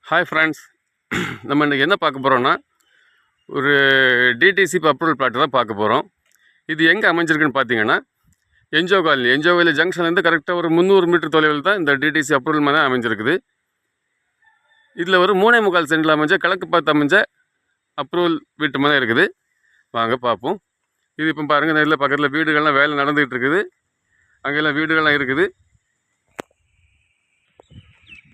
Hi friends, நம்ம இன்றைக்கி என்ன பார்க்க போகிறோன்னா ஒரு டிடிசி அப்ரூவல் பிளாட்டு தான் பார்க்க போகிறோம். இது எங்கே அமைஞ்சிருக்குன்னு பார்த்தீங்கன்னா என்ஜிஓ காலனி ஜங்ஷன்லேருந்து கரெக்டாக ஒரு 300 மீட்டர் தொலைவில் தான் இந்த டிடிசி அப்ரூவல் மேலே அமைஞ்சிருக்குது. இதில் ஒரு 3.25 சென்டில் அமைஞ்ச கிழக்கு பார்த்து அமைஞ்ச அப்ரூவல் வீட்டு மேலே இருக்குது. வாங்க பார்ப்போம். இது இப்போ பாருங்கள், நேரில் பக்கத்தில் வீடுகள்லாம் வேலை நடந்துகிட்டு இருக்குது. அங்கெல்லாம் வீடுகள்லாம் இருக்குது.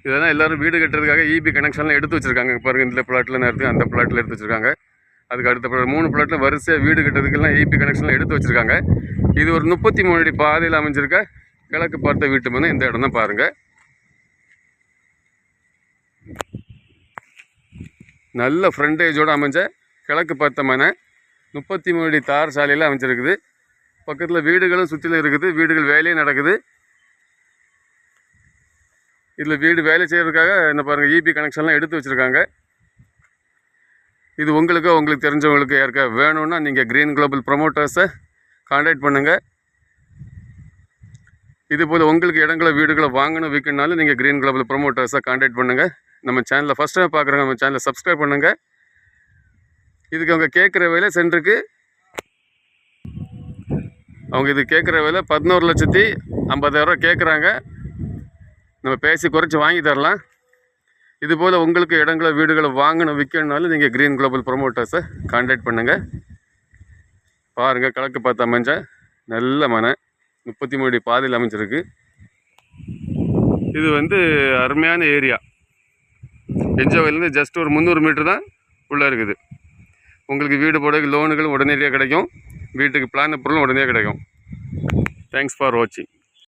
இதெல்லாம் எல்லோரும் வீடு கட்டுறதுக்காக இபி கனெக்ஷன்லாம் எடுத்து வச்சுருக்காங்க. பாருங்கள், இந்த பிளாட்டில் நேரத்துக்கு அந்த பிளாட்டில் எடுத்து வச்சுருக்காங்க. அதுக்கு அடுத்த 3 பிளாட்டில் வரிசையாக வீடு கட்டுறதுக்கெல்லாம் இபி கனெக்ஷன்லாம் எடுத்து வச்சுருக்காங்க. இது ஒரு 33 அடி பாதையில் அமைஞ்சிருக்க கிழக்கு பார்த்த வீட்டு மனை. இந்த இடம் தான் பாருங்கள். நல்ல ஃப்ரண்டேஜோடு அமைஞ்ச கிழக்கு பார்த்த மனை 33 அடி தார் சாலையில் அமைஞ்சிருக்குது. பக்கத்தில் வீடுகளும் சுற்றிலும் இருக்குது. வீடுகள் வேலையும் நடக்குது. இதில் வீடு வேலை செய்கிறதுக்காக என்ன பாருங்கள், இபி கனெக்ஷன்லாம் எடுத்து வச்சுருக்காங்க. இது உங்களுக்கு தெரிஞ்சவங்களுக்கு யாருக்கா வேணும்னா நீங்கள் க்ரீன் குளோபல் ப்ரொமோட்டர்ஸை கான்டாக்ட் பண்ணுங்கள். இதுபோல் உங்களுக்கு இடங்களை வீடுகளை வாங்கணும் விற்கணுனாலும் நீங்கள் க்ரீன் குளோபல் ப்ரொமோட்டர்ஸை கான்டாக்ட் பண்ணுங்கள். நம்ம சேனலில் ஃபஸ்ட் டைம் பார்க்குறவங்க நம்ம சேனலை சப்ஸ்கிரைப் பண்ணுங்கள். இதுக்கு அவங்க கேட்குற விலை சென்டருக்கு இது கேட்குற விலை 11,50,000 கேட்குறாங்க. நம்ம பேசி குறைச்சி வாங்கி தரலாம். இதுபோல் உங்களுக்கு இடங்களை வீடுகளை வாங்கணும் விற்கணுனாலும் நீங்கள் க்ரீன் குளோபல் ப்ரொமோட்டர்ஸை கான்டாக்ட் பண்ணுங்கள். பாருங்கள், கிழக்கு பார்த்து அமைஞ்ச நல்ல மனை 33 அடி பாதையில் அமைஞ்சிருக்கு. இது அருமையான ஏரியா. என்ஜிஓவிலேருந்து ஜஸ்ட் ஒரு 300 மீட்டர் தான் உள்ளே இருக்குது. உங்களுக்கு வீடு போட லோனுகள் உடனடியாக கிடைக்கும். வீட்டுக்கு பிளான் அப்ரூவலும் உடனே கிடைக்கும். தேங்க்ஸ் ஃபார் வாட்சிங்.